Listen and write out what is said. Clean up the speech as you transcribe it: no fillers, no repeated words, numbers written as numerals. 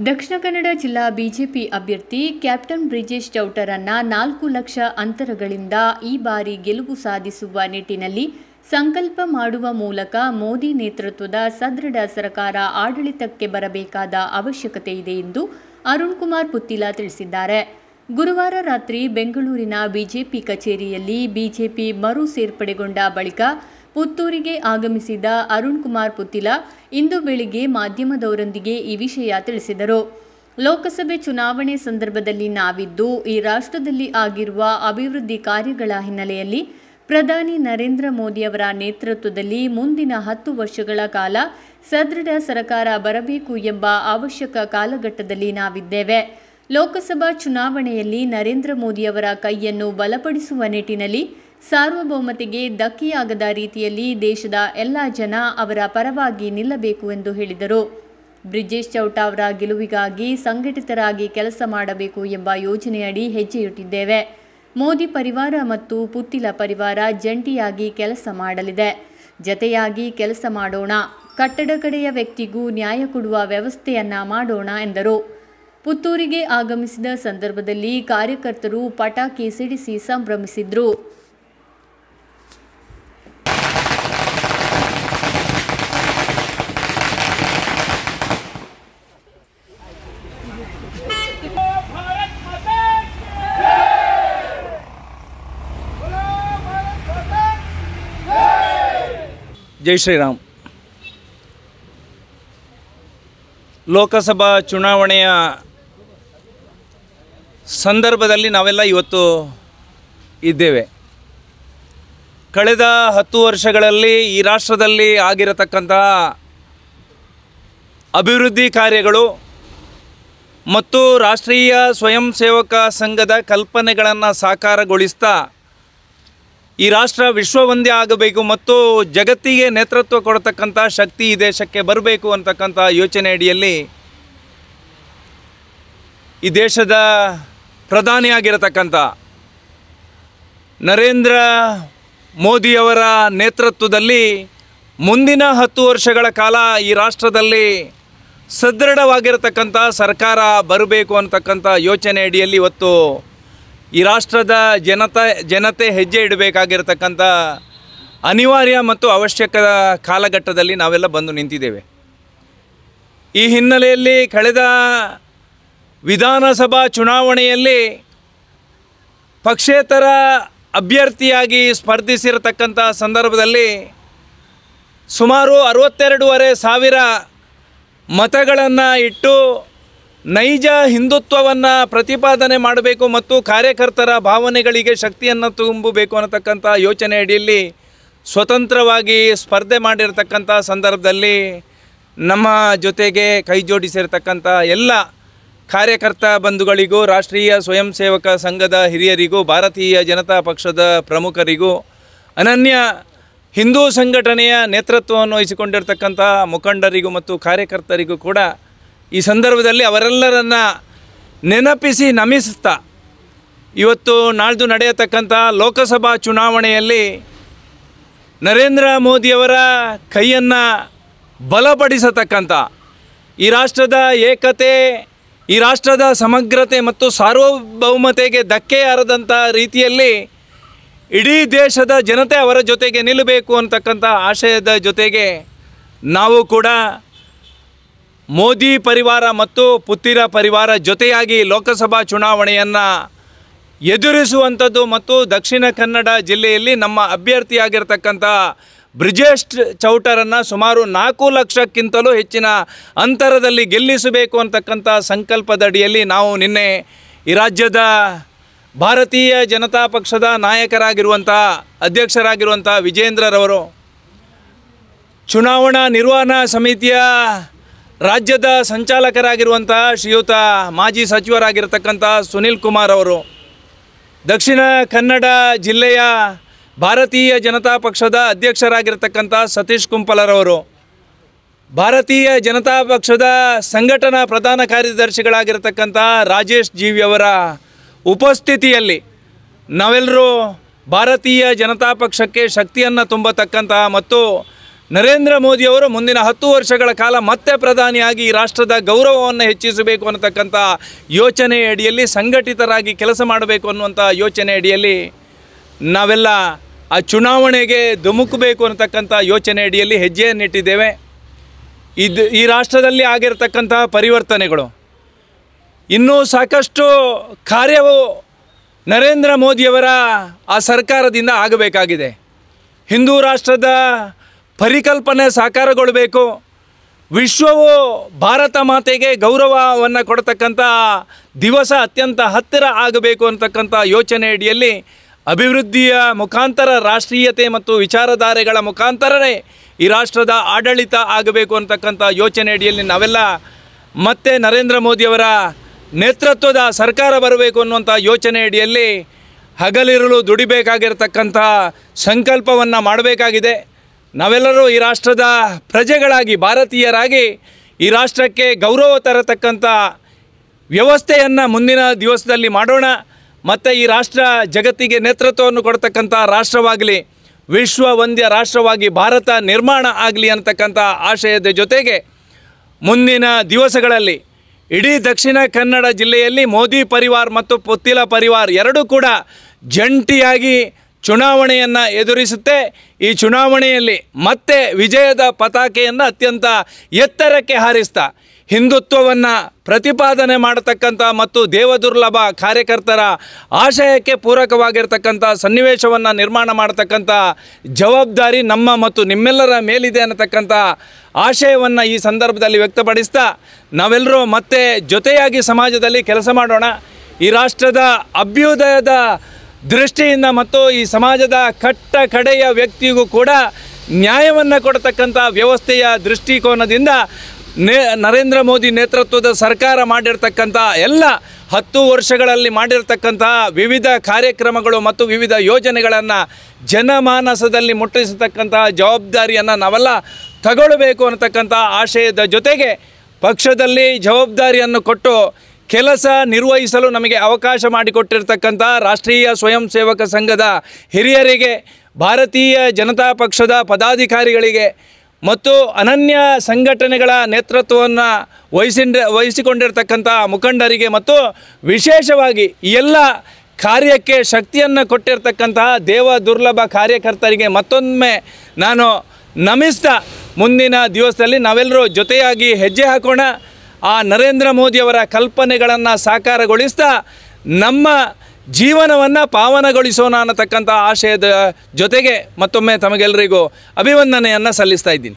ದಕ್ಷಿಣ ಕನ್ನಡ ಜಿಲ್ಲಾ ಬಿಜೆಪಿ ಅಭ್ಯರ್ಥಿ ಕ್ಯಾಪ್ಟನ್ ಬ್ರಿಜೇಶ್ ಚೌಟರನ್ನ 4 ಲಕ್ಷ ಅಂತರಗಳಿಂದ ಈ ಬಾರಿ ಗೆಲುವು ಸಾಧಿಸುವ ನಿಟ್ಟಿನಲ್ಲಿ ಸಂಕಲ್ಪ ಮಾಡುವ ಮೂಲಕ ಮೋದಿ ನೇತೃತ್ವದ ಸದೃಢ ಸರ್ಕಾರ ಆಡಳಿತಕ್ಕೆ ಬರಬೇಕಾದ ಅವಶ್ಯಕತೆ ಇದೆ ಎಂದು ಅರುಣ್ ಕುಮಾರ್ ಪುತ್ತಿಲ ತಿಳಿಸಿದ್ದಾರೆ. ಗುರುವಾರ ರಾತ್ರಿ ಬೆಂಗಳೂರಿನ ಬಿಜೆಪಿ ಕಚೇರಿಯಲ್ಲಿ ಬಿಜೆಪಿ ಮರು ಸೇರ್ಪಡೆಗೊಂಡ ಬಳಿಕ ಪುತ್ತೂರಿಗೆ ಆಗಮಿಸಿದ ಅರುಣ್ ಕುಮಾರ್ ಪುತ್ತಿಲ ಇಂದು ಬೆಳಿಗ್ಗೆ ಮಾಧ್ಯಮದವರೊಂದಿಗೆ ಈ ವಿಷಯ ತಿಳಿಸಿದರು. ಲೋಕಸಭೆ ಚುನಾವಣೆ ಸಂದರ್ಭದಲ್ಲಿ ನಾವಿದ್ದು ಈ ರಾಷ್ಟ್ರದಲ್ಲಿ ಆಗಿರುವ ಅಭಿವೃದ್ಧಿ ಕಾರ್ಯಗಳ ಹಿನ್ನೆಲೆಯಲ್ಲಿ ಪ್ರಧಾನಿ ನರೇಂದ್ರ ಮೋದಿಯವರ ನೇತೃತ್ವದಲ್ಲಿ ಮುಂದಿನ 10 ವರ್ಷಗಳ ಕಾಲ ಸದೃಢ ಸರ್ಕಾರ ಬರಬೇಕು ಎಂಬ ಅವಶ್ಯಕ ಕಾಲಘಟ್ಟದಲ್ಲಿ ನಾವಿದ್ದೇವೆ. ಲೋಕಸಭಾ ಚುನಾವಣೆಯಲ್ಲಿ ನರೇಂದ್ರ ಮೋದಿಯವರ ಕೈಯನ್ನು ಬಲಪಡಿಸುವ ನಿಟ್ಟಿನಲ್ಲಿ ಸಾರ್ವಭೌಮತೆಗೆ ಧಕ್ಕೆಯಾಗದ ರೀತಿಯಲ್ಲಿ ದೇಶದ ಎಲ್ಲ ಜನ ಅವರ ಪರವಾಗಿ ನಿಲ್ಲಬೇಕು ಎಂದು ಹೇಳಿದರು. ಬ್ರಿಜೇಶ್ ಚೌಟ ಅವರ ಗೆಲುವಿಗಾಗಿ ಸಂಘಟಿತರಾಗಿ ಕೆಲಸ ಮಾಡಬೇಕು ಎಂಬ ಯೋಜನೆಯಡಿ ಹೆಜ್ಜೆಯಿಟ್ಟಿದ್ದೇವೆ. ಮೋದಿ ಪರಿವಾರ ಮತ್ತು ಪುತ್ತಿಲ ಪರಿವಾರ ಜಂಟಿಯಾಗಿ ಕೆಲಸ ಮಾಡಲಿದೆ. ಜತೆಯಾಗಿ ಕೆಲಸ ಮಾಡೋಣ. ಕಟ್ಟಡ ಕಡೆಯ ವ್ಯಕ್ತಿಗೂ ನ್ಯಾಯ ಕೊಡುವ ವ್ಯವಸ್ಥೆಯನ್ನ ಮಾಡೋಣ ಎಂದರು. ಪುತ್ತೂರಿಗೆ ಆಗಮಿಸಿದ ಸಂದರ್ಭದಲ್ಲಿ ಕಾರ್ಯಕರ್ತರು ಪಟಾಕಿ ಸಿಡಿಸಿ ಸಂಭ್ರಮಿಸಿದ್ರು. ಜೈ ಶ್ರೀರಾಮ್. ಲೋಕಸಭಾ ಚುನಾವಣೆಯ ಸಂದರ್ಭದಲ್ಲಿ ನಾವೆಲ್ಲ ಇವತ್ತು ಇದ್ದೇವೆ. ಕಳೆದ 10 ವರ್ಷಗಳಲ್ಲಿ ಈ ರಾಷ್ಟ್ರದಲ್ಲಿ ಆಗಿರತಕ್ಕಂತಹ ಅಭಿವೃದ್ಧಿ ಕಾರ್ಯಗಳು ಮತ್ತು ರಾಷ್ಟ್ರೀಯ ಸ್ವಯಂ ಸೇವಕ ಸಂಘದ ಕಲ್ಪನೆಗಳನ್ನು ಸಾಕಾರಗೊಳಿಸ್ತಾ ಈ ರಾಷ್ಟ್ರ ವಿಶ್ವವಂದ್ಯ ಆಗಬೇಕು ಮತ್ತು ಜಗತ್ತಿಗೆ ನೇತೃತ್ವ ಕೊಡತಕ್ಕಂಥ ಶಕ್ತಿ ಈ ದೇಶಕ್ಕೆ ಬರಬೇಕು ಅಂತಕ್ಕಂಥ ಯೋಚನೆ ಅಡಿಯಲ್ಲಿ ಈ ದೇಶದ ಪ್ರಧಾನಿಯಾಗಿರತಕ್ಕಂಥ ನರೇಂದ್ರ ಮೋದಿಯವರ ನೇತೃತ್ವದಲ್ಲಿ ಮುಂದಿನ 10 ವರ್ಷಗಳ ಕಾಲ ಈ ರಾಷ್ಟ್ರದಲ್ಲಿ ಸದೃಢವಾಗಿರತಕ್ಕಂಥ ಸರ್ಕಾರ ಬರಬೇಕು ಅಂತಕ್ಕಂಥ ಯೋಚನೆ ಅಡಿಯಲ್ಲಿ ಇವತ್ತು ಈ ರಾಷ್ಟ್ರದ ಜನತೆ ಹೆಜ್ಜೆ ಇಡಬೇಕಾಗಿರತಕ್ಕಂಥ ಅನಿವಾರ್ಯ ಮತ್ತು ಅವಶ್ಯಕ ಕಾಲಘಟ್ಟದಲ್ಲಿ ನಾವೆಲ್ಲ ಬಂದು ನಿಂತಿದ್ದೇವೆ. ಈ ಹಿನ್ನೆಲೆಯಲ್ಲಿ ಕಳೆದ ವಿಧಾನಸಭಾ ಚುನಾವಣೆಯಲ್ಲಿ ಪಕ್ಷೇತರ ಅಭ್ಯರ್ಥಿಯಾಗಿ ಸ್ಪರ್ಧಿಸಿರತಕ್ಕಂಥ ಸಂದರ್ಭದಲ್ಲಿ ಸುಮಾರು 62,500 ಮತಗಳನ್ನು ಇಟ್ಟು ನೈಜ ಹಿಂದುತ್ವವನ್ನು ಪ್ರತಿಪಾದನೆ ಮಾಡಬೇಕು ಮತ್ತು ಕಾರ್ಯಕರ್ತರ ಭಾವನೆಗಳಿಗೆ ಶಕ್ತಿಯನ್ನು ತುಂಬಬೇಕು ಅನ್ನತಕ್ಕಂಥ ಯೋಚನೆ ಅಡಿಯಲ್ಲಿ ಸ್ವತಂತ್ರವಾಗಿ ಸ್ಪರ್ಧೆ ಮಾಡಿರತಕ್ಕಂಥ ಸಂದರ್ಭದಲ್ಲಿ ನಮ್ಮ ಜೊತೆಗೆ ಕೈ ಜೋಡಿಸಿರತಕ್ಕಂಥ ಎಲ್ಲ ಕಾರ್ಯಕರ್ತ ಬಂಧುಗಳಿಗೂ, ರಾಷ್ಟ್ರೀಯ ಸ್ವಯಂ ಸೇವಕ ಸಂಘದ ಹಿರಿಯರಿಗೂ, ಭಾರತೀಯ ಜನತಾ ಪಕ್ಷದ ಪ್ರಮುಖರಿಗೂ, ಅನನ್ಯ ಹಿಂದೂ ಸಂಘಟನೆಯ ನೇತೃತ್ವವನ್ನು ವಹಿಸಿಕೊಂಡಿರ್ತಕ್ಕಂಥ ಮುಖಂಡರಿಗೂ ಮತ್ತು ಕಾರ್ಯಕರ್ತರಿಗೂ ಕೂಡ ಈ ಸಂದರ್ಭದಲ್ಲಿ ಅವರೆಲ್ಲರನ್ನ ನೆನಪಿಸಿ ನಮಿಸುತ್ತಾ ಇವತ್ತು ನಾಳ್ದು ನಡೆಯತಕ್ಕಂಥ ಲೋಕಸಭಾ ಚುನಾವಣೆಯಲ್ಲಿ ನರೇಂದ್ರ ಮೋದಿಯವರ ಕೈಯನ್ನು ಬಲಪಡಿಸತಕ್ಕಂಥ ಈ ರಾಷ್ಟ್ರದ ಏಕತೆ, ಈ ರಾಷ್ಟ್ರದ ಸಮಗ್ರತೆ ಮತ್ತು ಸಾರ್ವಭೌಮತೆಗೆ ಧಕ್ಕೆಯಾರದಂಥ ರೀತಿಯಲ್ಲಿ ಇಡೀ ದೇಶದ ಜನತೆ ಅವರ ಜೊತೆಗೆ ನಿಲ್ಲಬೇಕು ಅಂತಕ್ಕಂಥ ಆಶಯದ ಜೊತೆಗೆ ನಾವು ಕೂಡ ಮೋದಿ ಪರಿವಾರ ಮತ್ತು ಪುತ್ತಿರ ಪರಿವಾರ ಜೊತೆಯಾಗಿ ಲೋಕಸಭಾ ಚುನಾವಣೆಯನ್ನು ಎದುರಿಸುವಂಥದ್ದು ಮತ್ತು ದಕ್ಷಿಣ ಕನ್ನಡ ಜಿಲ್ಲೆಯಲ್ಲಿ ನಮ್ಮ ಅಭ್ಯರ್ಥಿಯಾಗಿರ್ತಕ್ಕಂಥ ಬ್ರಿಜೇಶ್ ಚೌಟರನ್ನು ಸುಮಾರು 4 ಲಕ್ಷಕ್ಕಿಂತಲೂ ಹೆಚ್ಚಿನ ಅಂತರದಲ್ಲಿ ಗೆಲ್ಲಿಸಬೇಕು ಅಂತಕ್ಕಂಥ ಸಂಕಲ್ಪದಡಿಯಲ್ಲಿ ನಾವು ನಿನ್ನೆ ಈ ರಾಜ್ಯದ ಭಾರತೀಯ ಜನತಾ ಪಕ್ಷದ ನಾಯಕರಾಗಿರುವಂಥ ಅಧ್ಯಕ್ಷರಾಗಿರುವಂಥ ವಿಜೇಂದ್ರರವರು, ಚುನಾವಣಾ ನಿರ್ವಹಣಾ ಸಮಿತಿಯ ರಾಜ್ಯದ ಸಂಚಾಲಕರಾಗಿರುವಂಥ ಶ್ರೀಯುತ ಮಾಜಿ ಸಚಿವರಾಗಿರ್ತಕ್ಕಂಥ ಸುನಿಲ್ ಕುಮಾರ್ ಅವರು, ದಕ್ಷಿಣ ಕನ್ನಡ ಜಿಲ್ಲೆಯ ಭಾರತೀಯ ಜನತಾ ಪಕ್ಷದ ಅಧ್ಯಕ್ಷರಾಗಿರ್ತಕ್ಕಂಥ ಸತೀಶ್ ಕುಂಪಲರವರು, ಭಾರತೀಯ ಜನತಾ ಪಕ್ಷದ ಸಂಘಟನಾ ಪ್ರಧಾನ ಕಾರ್ಯದರ್ಶಿಗಳಾಗಿರ್ತಕ್ಕಂಥ ರಾಜೇಶ್ ಜೀವಿಯವರ ಉಪಸ್ಥಿತಿಯಲ್ಲಿ ನಾವೆಲ್ಲರೂ ಭಾರತೀಯ ಜನತಾ ಪಕ್ಷಕ್ಕೆ ಶಕ್ತಿಯನ್ನು ತುಂಬತಕ್ಕಂತಹ ಮತ್ತು ನರೇಂದ್ರ ಮೋದಿಯವರು ಮುಂದಿನ 10 ವರ್ಷಗಳ ಕಾಲ ಮತ್ತೆ ಪ್ರಧಾನಿಯಾಗಿ ಈ ರಾಷ್ಟ್ರದ ಗೌರವವನ್ನು ಹೆಚ್ಚಿಸಬೇಕು ಅನ್ನತಕ್ಕಂಥ ಯೋಚನೆ ಅಡಿಯಲ್ಲಿ ಸಂಘಟಿತರಾಗಿ ಕೆಲಸ ಮಾಡಬೇಕು ಅನ್ನುವಂಥ ಯೋಚನೆ ಅಡಿಯಲ್ಲಿ ನಾವೆಲ್ಲ ಆ ಚುನಾವಣೆಗೆ ಧುಮುಕಬೇಕು ಅನ್ನತಕ್ಕಂಥ ಯೋಚನೆ ಅಡಿಯಲ್ಲಿ ಹೆಜ್ಜೆಯನ್ನಿಟ್ಟಿದ್ದೇವೆ. ಈ ರಾಷ್ಟ್ರದಲ್ಲಿ ಆಗಿರತಕ್ಕಂತಹ ಪರಿವರ್ತನೆಗಳು ಇನ್ನೂ ಸಾಕಷ್ಟು ಕಾರ್ಯವು ನರೇಂದ್ರ ಮೋದಿಯವರ ಆ ಸರ್ಕಾರದಿಂದ ಆಗಬೇಕಾಗಿದೆ. ಹಿಂದೂ ರಾಷ್ಟ್ರದ ಪರಿಕಲ್ಪನೆ ಸಾಕಾರಗೊಳ್ಳಬೇಕು. ವಿಶ್ವವು ಭಾರತ ಮಾತೆಗೆ ಗೌರವವನ್ನು ಕೊಡ್ತಕ್ಕಂಥ ದಿವಸ ಅತ್ಯಂತ ಹತ್ತಿರ ಆಗಬೇಕು ಅಂತಕ್ಕಂಥ ಯೋಚನೆ ಅಡಿಯಲ್ಲಿ ಅಭಿವೃದ್ಧಿಯ ಮುಖಾಂತರ ರಾಷ್ಟ್ರೀಯತೆ ಮತ್ತು ವಿಚಾರಧಾರೆಗಳ ಮುಖಾಂತರವೇ ಈ ರಾಷ್ಟ್ರದ ಆಡಳಿತ ಆಗಬೇಕು ಅಂತಕ್ಕಂಥ ಯೋಚನೆ ಅಡಿಯಲ್ಲಿ ನಾವೆಲ್ಲ ಮತ್ತೆ ನರೇಂದ್ರ ಮೋದಿಯವರ ನೇತೃತ್ವದ ಸರ್ಕಾರ ಬರಬೇಕು ಅನ್ನುವಂಥ ಯೋಚನೆ ಅಡಿಯಲ್ಲಿ ಹಗಲಿರುಳು ದುಡಿಬೇಕಾಗಿರತಕ್ಕಂಥ ಸಂಕಲ್ಪವನ್ನು ಮಾಡಬೇಕಾಗಿದೆ. ನಾವೆಲ್ಲರೂ ಈ ರಾಷ್ಟ್ರದ ಪ್ರಜೆಗಳಾಗಿ ಭಾರತೀಯರಾಗಿ ಈ ರಾಷ್ಟ್ರಕ್ಕೆ ಗೌರವ ತರತಕ್ಕಂಥ ವ್ಯವಸ್ಥೆಯನ್ನು ಮುಂದಿನ ದಿವಸದಲ್ಲಿ ಮಾಡೋಣ. ಮತ್ತು ಈ ರಾಷ್ಟ್ರ ಜಗತ್ತಿಗೆ ನೇತೃತ್ವವನ್ನು ಕೊಡ್ತಕ್ಕಂಥ ರಾಷ್ಟ್ರವಾಗಲಿ, ವಿಶ್ವ ಒಂದೇ ರಾಷ್ಟ್ರವಾಗಿ ಭಾರತ ನಿರ್ಮಾಣ ಆಗಲಿ ಅಂತಕ್ಕಂಥ ಆಶಯದ ಜೊತೆಗೆ ಮುಂದಿನ ದಿವಸಗಳಲ್ಲಿ ಇಡೀ ದಕ್ಷಿಣ ಕನ್ನಡ ಜಿಲ್ಲೆಯಲ್ಲಿ ಮೋದಿ ಪರಿವಾರ ಮತ್ತು ಪುತ್ತಿಲ ಪರಿವಾರ ಎರಡೂ ಕೂಡ ಜಂಟಿಯಾಗಿ ಚುನಾವಣೆಯನ್ನು ಎದುರಿಸುತ್ತೆ. ಈ ಚುನಾವಣೆಯಲ್ಲಿ ಮತ್ತೆ ವಿಜಯದ ಪತಾಕೆಯನ್ನು ಅತ್ಯಂತ ಎತ್ತರಕ್ಕೆ ಹಾರಿಸ್ತಾ ಹಿಂದುತ್ವವನ್ನು ಪ್ರತಿಪಾದನೆ ಮಾಡತಕ್ಕಂಥ ಮತ್ತು ದೇವದುರ್ಲಭ ಕಾರ್ಯಕರ್ತರ ಆಶಯಕ್ಕೆ ಪೂರಕವಾಗಿರ್ತಕ್ಕಂಥ ಸನ್ನಿವೇಶವನ್ನು ನಿರ್ಮಾಣ ಮಾಡತಕ್ಕಂಥ ಜವಾಬ್ದಾರಿ ನಮ್ಮ ಮತ್ತು ನಿಮ್ಮೆಲ್ಲರ ಮೇಲಿದೆ ಅನ್ನತಕ್ಕಂಥ ಆಶಯವನ್ನು ಈ ಸಂದರ್ಭದಲ್ಲಿ ವ್ಯಕ್ತಪಡಿಸ್ತಾ ನಾವೆಲ್ಲರೂ ಮತ್ತೆ ಜೊತೆಯಾಗಿ ಸಮಾಜದಲ್ಲಿ ಕೆಲಸ ಮಾಡೋಣ. ಈ ರಾಷ್ಟ್ರದ ಅಭ್ಯುದಯದ ದೃಷ್ಟಿಯಿಂದ ಮತ್ತು ಈ ಸಮಾಜದ ಕಟ್ಟ ಕಡೆಯ ವ್ಯಕ್ತಿಗೂ ಕೂಡ ನ್ಯಾಯವನ್ನು ಕೊಡತಕ್ಕಂಥ ವ್ಯವಸ್ಥೆಯ ದೃಷ್ಟಿಕೋನದಿಂದ ನರೇಂದ್ರ ಮೋದಿ ನೇತೃತ್ವದ ಸರ್ಕಾರ ಮಾಡಿರ್ತಕ್ಕಂಥ ಎಲ್ಲ 10 ವರ್ಷಗಳಲ್ಲಿ ಮಾಡಿರ್ತಕ್ಕಂತಹ ವಿವಿಧ ಕಾರ್ಯಕ್ರಮಗಳು ಮತ್ತು ವಿವಿಧ ಯೋಜನೆಗಳನ್ನು ಜನಮಾನಸದಲ್ಲಿ ಮುಟ್ಟಿಸತಕ್ಕಂತಹ ಜವಾಬ್ದಾರಿಯನ್ನು ನಾವೆಲ್ಲ ತಗೊಳ್ಳಬೇಕು ಅನ್ನತಕ್ಕಂಥ ಆಶಯದ ಜೊತೆಗೆ ಪಕ್ಷದಲ್ಲಿ ಜವಾಬ್ದಾರಿಯನ್ನು ಕೊಟ್ಟು ಕೆಲಸ ನಿರ್ವಹಿಸಲು ನಮಗೆ ಅವಕಾಶ ಮಾಡಿಕೊಟ್ಟಿರ್ತಕ್ಕಂಥ ರಾಷ್ಟ್ರೀಯ ಸ್ವಯಂ ಸೇವಕ ಸಂಘದ ಹಿರಿಯರಿಗೆ, ಭಾರತೀಯ ಜನತಾ ಪಕ್ಷದ ಪದಾಧಿಕಾರಿಗಳಿಗೆ ಮತ್ತು ಅನನ್ಯ ಸಂಘಟನೆಗಳ ನೇತೃತ್ವವನ್ನು ವಹಿಸಿಕೊಂಡಿರ್ತಕ್ಕಂಥ ಮುಖಂಡರಿಗೆ ಮತ್ತು ವಿಶೇಷವಾಗಿ ಎಲ್ಲ ಕಾರ್ಯಕ್ಕೆ ಶಕ್ತಿಯನ್ನು ಕೊಟ್ಟಿರ್ತಕ್ಕಂತಹ ದೇವ ದುರ್ಲಭ ಕಾರ್ಯಕರ್ತರಿಗೆ ಮತ್ತೊಮ್ಮೆ ನಾನು ನಮಿಸ್ತಾ ಮುಂದಿನ ದಿವಸದಲ್ಲಿ ನಾವೆಲ್ಲರೂ ಜೊತೆಯಾಗಿ ಹೆಜ್ಜೆ ಹಾಕೋಣ. ಆ ನರೇಂದ್ರ ಮೋದಿಯವರ ಕಲ್ಪನೆಗಳನ್ನು ಸಾಕಾರಗೊಳಿಸ್ತಾ ನಮ್ಮ ಜೀವನವನ್ನು ಪಾವನಗೊಳಿಸೋಣ ಅನ್ನತಕ್ಕಂಥ ಆಶಯದ ಜೊತೆಗೆ ಮತ್ತೊಮ್ಮೆ ತಮಗೆಲ್ಲರಿಗೂ ಅಭಿವಂದನೆಯನ್ನು ಸಲ್ಲಿಸ್ತಾ ಇದ್ದೀನಿ.